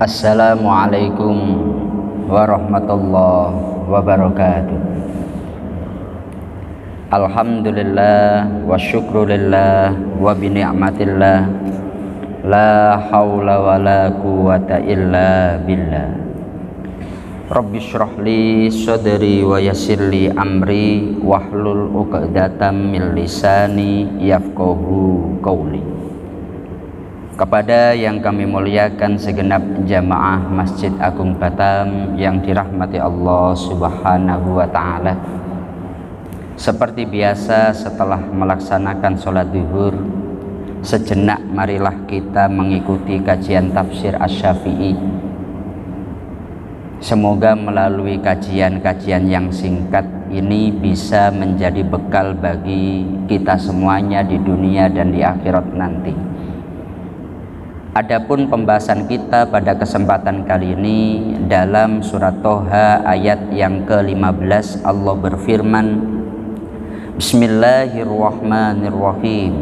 Assalamualaikum warahmatullahi wabarakatuh. Alhamdulillah wa syukrulillah wa bini'matillah, la hawla wa la quwata illa billah. Rabbi syrahli sadri wa yassirli amri wahlul uqdatam min lisani yafqahu qawli. Kepada yang kami muliakan segenap jamaah Masjid Agung Batam yang dirahmati Allah Subhanahu wa ta'ala, seperti biasa setelah melaksanakan sholat zuhur, sejenak marilah kita mengikuti kajian tafsir Asy-Syafi'i. Semoga melalui kajian-kajian yang singkat ini bisa menjadi bekal bagi kita semuanya di dunia dan di akhirat nanti. Adapun pembahasan kita pada kesempatan kali ini dalam surat Toha ayat yang ke-15, Allah berfirman, Bismillahirrahmanirrahim.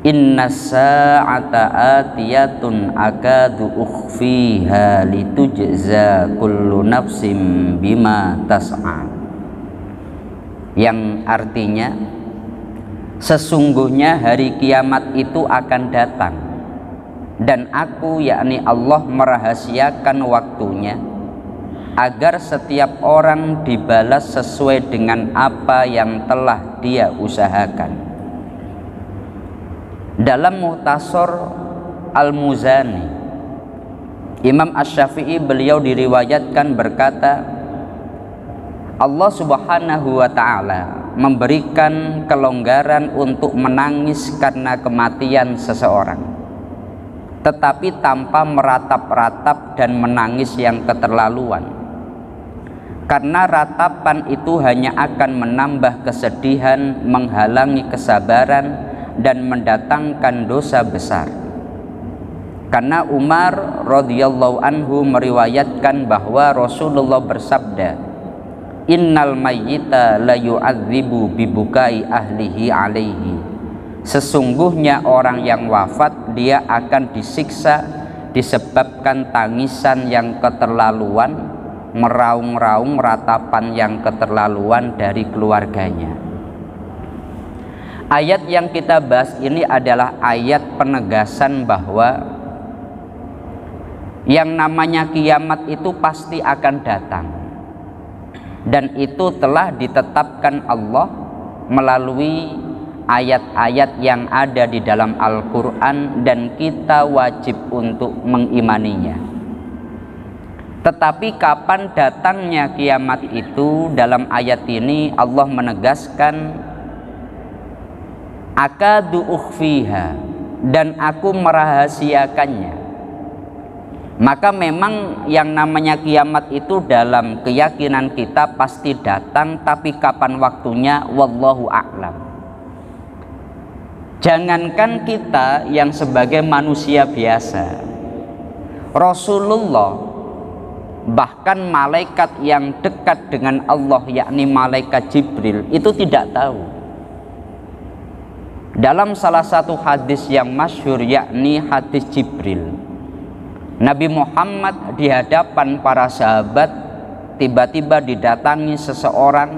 Inna sa'ata atiyatun akadu ukhfiha litujza kullu nafsim bima tas'a. Yang artinya, sesungguhnya hari kiamat itu akan datang, dan aku, yakni Allah, merahasiakan waktunya agar setiap orang dibalas sesuai dengan apa yang telah dia usahakan. Dalam Mukhtasar Al-Muzani, Imam Asy-Syafi'i beliau diriwayatkan berkata, Allah Subhanahu wa ta'ala memberikan kelonggaran untuk menangis karena kematian seseorang, tetapi tanpa meratap-ratap dan menangis yang keterlaluan, karena ratapan itu hanya akan menambah kesedihan, menghalangi kesabaran, dan mendatangkan dosa besar. Karena Umar radhiyallahu anhu meriwayatkan bahwa Rasulullah bersabda, Innal mayyita la yu'adzibu bibukai ahlihi alaihi. Sesungguhnya orang yang wafat, dia akan disiksa disebabkan tangisan yang keterlaluan, meraung-raung ratapan yang keterlaluan dari keluarganya. Ayat yang kita bahas ini adalah ayat penegasan bahwa yang namanya kiamat itu pasti akan datang, dan itu telah ditetapkan Allah melalui ayat-ayat yang ada di dalam Al-Quran, dan kita wajib untuk mengimaninya. Tetapi kapan datangnya kiamat itu? Dalam ayat ini Allah menegaskan, akadu ukhfiha, dan aku merahasiakannya. Maka memang yang namanya kiamat itu dalam keyakinan kita pasti datang, tapi kapan waktunya wallahu a'lam. Jangankan kita yang sebagai manusia biasa, Rasulullah, bahkan malaikat yang dekat dengan Allah, yakni malaikat Jibril, itu tidak tahu. Dalam salah satu hadis yang masyhur, yakni hadis Jibril, Nabi Muhammad di hadapan para sahabat tiba-tiba didatangi seseorang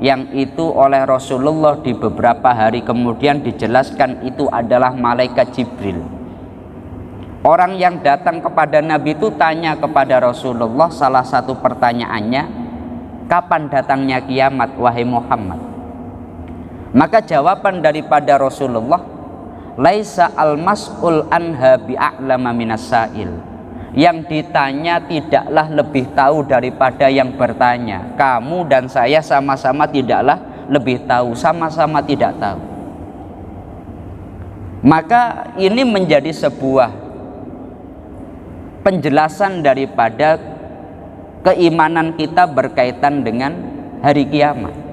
yang itu oleh Rasulullah di beberapa hari kemudian dijelaskan itu adalah malaikat Jibril. Orang yang datang kepada Nabi itu tanya kepada Rasulullah, salah satu pertanyaannya, kapan datangnya kiamat wahai Muhammad? Maka jawaban daripada Rasulullah, laisa al-mas'ul anha bi'a'lama minas sa'il. Yang ditanya tidaklah lebih tahu daripada yang bertanya. Kamu dan saya sama-sama tidaklah lebih tahu, sama-sama tidak tahu. Maka ini menjadi sebuah penjelasan daripada keimanan kita berkaitan dengan hari kiamat.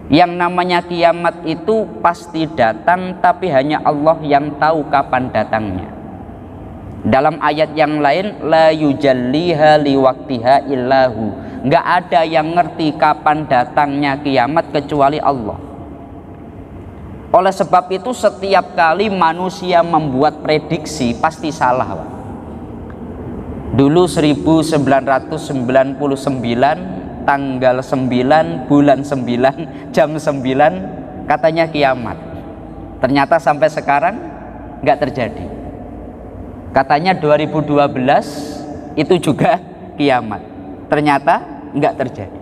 Yang namanya kiamat itu pasti datang, tapi hanya Allah yang tahu kapan datangnya. Dalam ayat yang lain, la yujalliha liwaktiha illahu, nggak ada yang ngerti kapan datangnya kiamat kecuali Allah. Oleh sebab itu setiap kali manusia membuat prediksi pasti salah, Pak. Dulu 1999 tanggal 9 bulan 9 jam 9 katanya kiamat. Ternyata sampai sekarang nggak terjadi. Katanya 2012 itu juga kiamat. Ternyata nggak terjadi.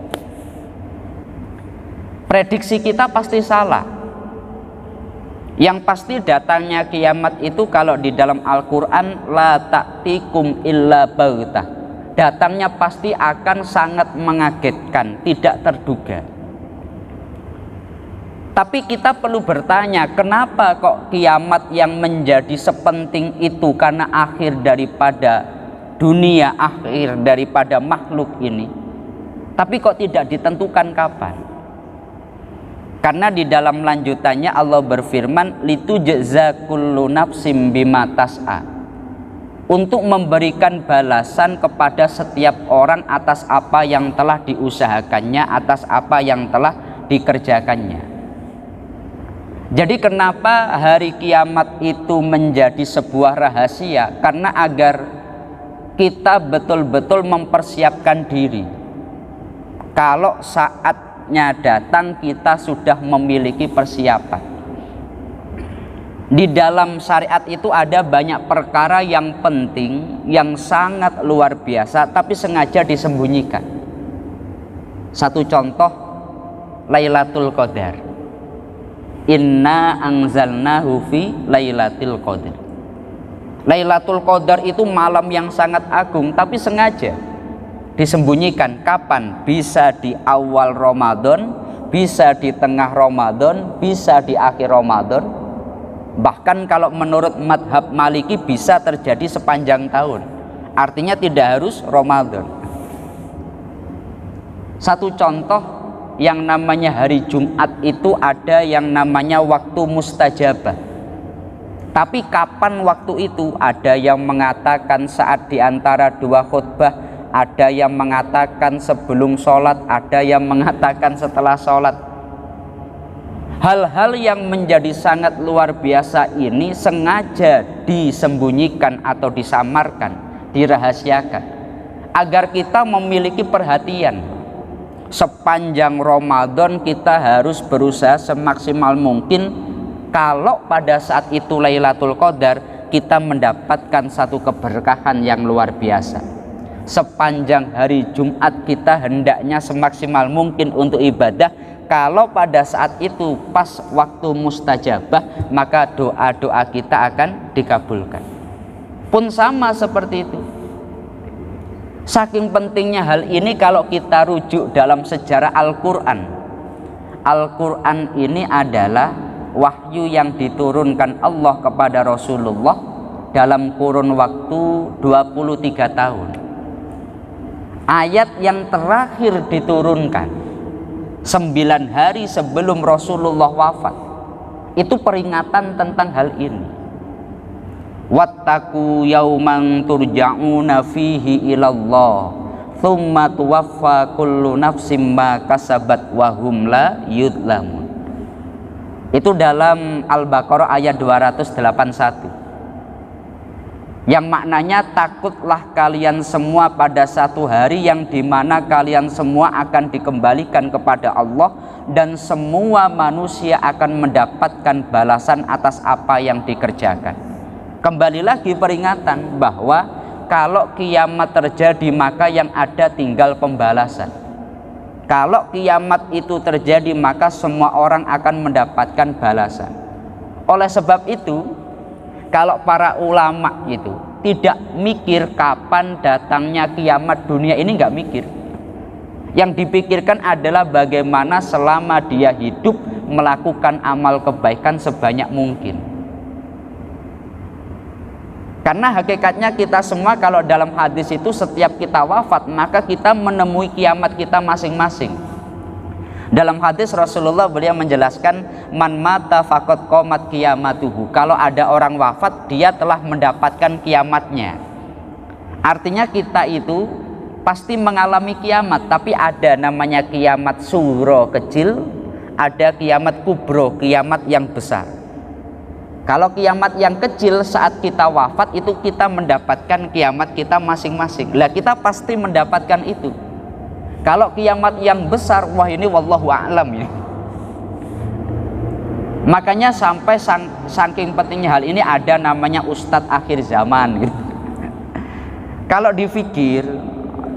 Prediksi kita pasti salah. Yang pasti datangnya kiamat itu kalau di dalam Al-Quran la ta'tikum illa baghtah, datangnya pasti akan sangat mengagetkan, tidak terduga. Tapi kita perlu bertanya, kenapa kok kiamat yang menjadi sepenting itu? Karena akhir daripada dunia, akhir daripada makhluk ini, tapi kok tidak ditentukan kapan? Karena di dalam lanjutannya Allah berfirman litujza kullu nafsim bima tas'a, untuk memberikan balasan kepada setiap orang atas apa yang telah diusahakannya, atas apa yang telah dikerjakannya. Jadi kenapa hari kiamat itu menjadi sebuah rahasia? Karena agar kita betul-betul mempersiapkan diri. Kalau saatnya datang kita sudah memiliki persiapan. Di dalam syariat itu ada banyak perkara yang penting, yang sangat luar biasa, tapi sengaja disembunyikan. Satu contoh, Lailatul Qadar. Inna anzalnahu fi Lailatul Qadar. Lailatul Qadar itu malam yang sangat agung, tapi sengaja disembunyikan. Kapan? Bisa di awal Ramadan, bisa di tengah Ramadan, bisa di akhir Ramadan. Bahkan kalau menurut madhab Maliki bisa terjadi sepanjang tahun. Artinya tidak harus Ramadan. Satu contoh, yang namanya hari Jumat itu ada yang namanya waktu mustajabah. Tapi kapan waktu itu? Ada yang mengatakan saat di antara dua khutbah, ada yang mengatakan sebelum sholat, ada yang mengatakan setelah sholat. Hal-hal yang menjadi sangat luar biasa ini sengaja disembunyikan atau disamarkan, dirahasiakan, agar kita memiliki perhatian. Sepanjang Ramadan kita harus berusaha semaksimal mungkin kalau pada saat itu Lailatul Qadar kita mendapatkan satu keberkahan yang luar biasa. Sepanjang hari Jumat kita hendaknya semaksimal mungkin untuk ibadah. Kalau pada saat itu pas waktu mustajabah, maka doa-doa kita akan dikabulkan. Pun sama seperti itu. Saking pentingnya hal ini kalau kita rujuk dalam sejarah Al-Quran. Al-Quran ini adalah wahyu yang diturunkan Allah kepada Rasulullah dalam kurun waktu 23 tahun. Ayat yang terakhir diturunkan 9 hari sebelum Rasulullah wafat, itu peringatan tentang hal ini. Wattaqu yauman turja'una fihi ilallah thumma tuwaffa kullu nafsim ma kasabat wa hum la yudlamun. Itu dalam Al-Baqarah ayat 281. Yang maknanya takutlah kalian semua pada satu hari yang dimana kalian semua akan dikembalikan kepada Allah, dan semua manusia akan mendapatkan balasan atas apa yang dikerjakan. Kembali lagi peringatan bahwa kalau kiamat terjadi maka yang ada tinggal pembalasan. Kalau kiamat itu terjadi maka semua orang akan mendapatkan balasan. Oleh sebab itu, kalau para ulama itu tidak mikir kapan datangnya kiamat, dunia ini nggak mikir. Yang dipikirkan adalah bagaimana selama dia hidup melakukan amal kebaikan sebanyak mungkin. Karena hakikatnya kita semua kalau dalam hadis itu setiap kita wafat maka kita menemui kiamat kita masing-masing. Dalam hadis Rasulullah beliau menjelaskan, man mata faqad qomat qiyamatuhu. Kalau ada orang wafat, dia telah mendapatkan kiamatnya. Artinya kita itu pasti mengalami kiamat, tapi ada namanya kiamat sugro kecil, ada kiamat kubro, kiamat yang besar. Kalau kiamat yang kecil saat kita wafat itu kita mendapatkan kiamat kita masing-masing. Lah kita pasti mendapatkan itu. Kalau kiamat yang besar, wah ini wallahu a'lam ya. Makanya sampai saking pentingnya hal ini ada namanya Ustadz akhir zaman gitu. Kalau dipikir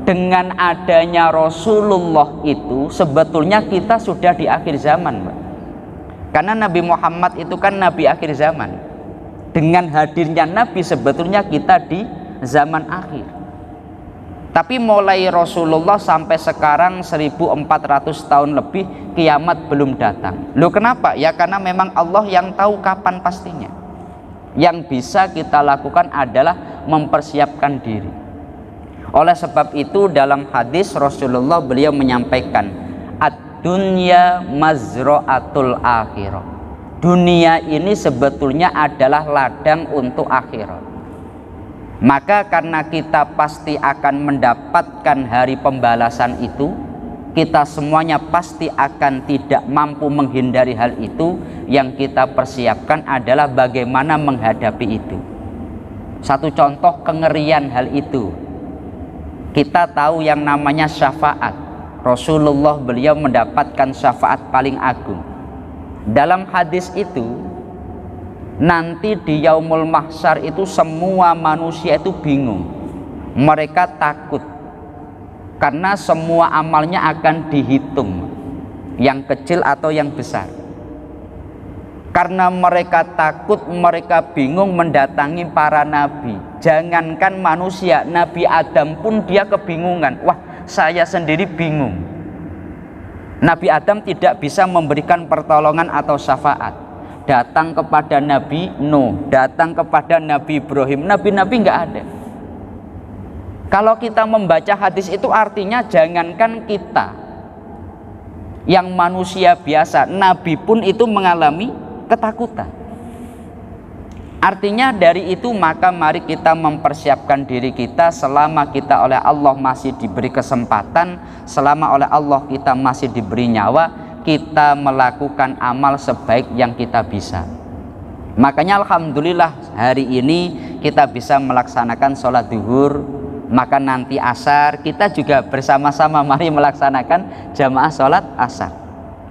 dengan adanya Rasulullah itu sebetulnya kita sudah di akhir zaman, Mbak. Karena Nabi Muhammad itu kan Nabi akhir zaman. Dengan hadirnya Nabi sebetulnya kita di zaman akhir. Tapi mulai Rasulullah sampai sekarang 1400 tahun lebih kiamat belum datang. Loh kenapa? Ya karena memang Allah yang tahu kapan pastinya. Yang bisa kita lakukan adalah mempersiapkan diri. Oleh sebab itu dalam hadis Rasulullah beliau menyampaikan, dunia mazra'atul akhirah. Dunia ini sebetulnya adalah ladang untuk akhirat. Maka karena kita pasti akan mendapatkan hari pembalasan itu, kita semuanya pasti akan tidak mampu menghindari hal itu. Yang kita persiapkan adalah bagaimana menghadapi itu. Satu contoh kengerian hal itu, kita tahu yang namanya syafaat. Rasulullah beliau mendapatkan syafaat paling agung. Dalam hadis itu, nanti di yaumul mahsyar itu semua manusia itu bingung. Mereka takut karena semua amalnya akan dihitung, yang kecil atau yang besar. Karena mereka takut, mereka bingung mendatangi para nabi. Jangankan manusia, Nabi Adam pun dia kebingungan. Wah, saya sendiri bingung. Nabi Adam tidak bisa memberikan pertolongan atau syafaat. Datang kepada Nabi Nuh, datang kepada Nabi Ibrahim, nabi-nabi nggak ada. Kalau kita membaca hadis itu artinya jangankan kita yang manusia biasa, Nabi pun itu mengalami ketakutan. Artinya dari itu maka mari kita mempersiapkan diri kita selama kita oleh Allah masih diberi kesempatan, selama oleh Allah kita masih diberi nyawa, kita melakukan amal sebaik yang kita bisa. Makanya alhamdulillah hari ini kita bisa melaksanakan sholat duhur, maka nanti asar kita juga bersama-sama mari melaksanakan jamaah sholat asar.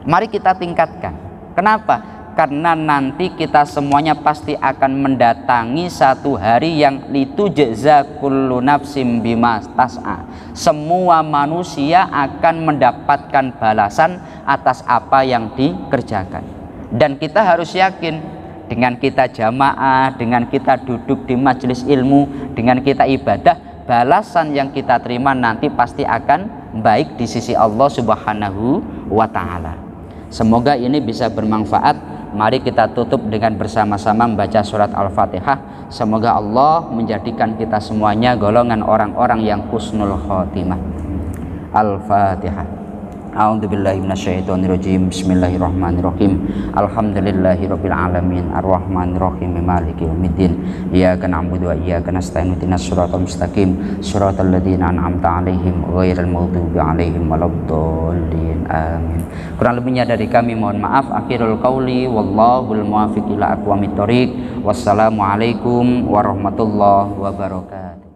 Mari kita tingkatkan. Kenapa? Karena nanti kita semuanya pasti akan mendatangi satu hari yang litujza kullu nafsim bima tas'a. Semua manusia akan mendapatkan balasan atas apa yang dikerjakan. Dan kita harus yakin dengan kita jamaah, dengan kita duduk di majelis ilmu, dengan kita ibadah, balasan yang kita terima nanti pasti akan baik di sisi Allah Subhanahu wa taala. Semoga ini bisa bermanfaat. Mari kita tutup dengan bersama-sama membaca surat Al-Fatihah. Semoga Allah menjadikan kita semuanya golongan orang-orang yang husnul khotimah. Al-Fatihah. A'udzubillahi minasyaitonirrajim. Bismillahirrahmanirrahim. Alhamdulillahirabbil alamin arrahmanirrahim maliki yaumiddin. Iyyaka na'budu wa iyyaka nasta'in ihdinas siratal mustaqim siratal ladzina an'amta 'alaihim ghairil maghdubi 'alaihim waladdallin. Amin. Kurang lebihnya dari kami mohon maaf. Akhirul qauli wallahul muwaffiq ila aqwamit thoriq. Wassalamualaikum warahmatullahi wabarakatuh.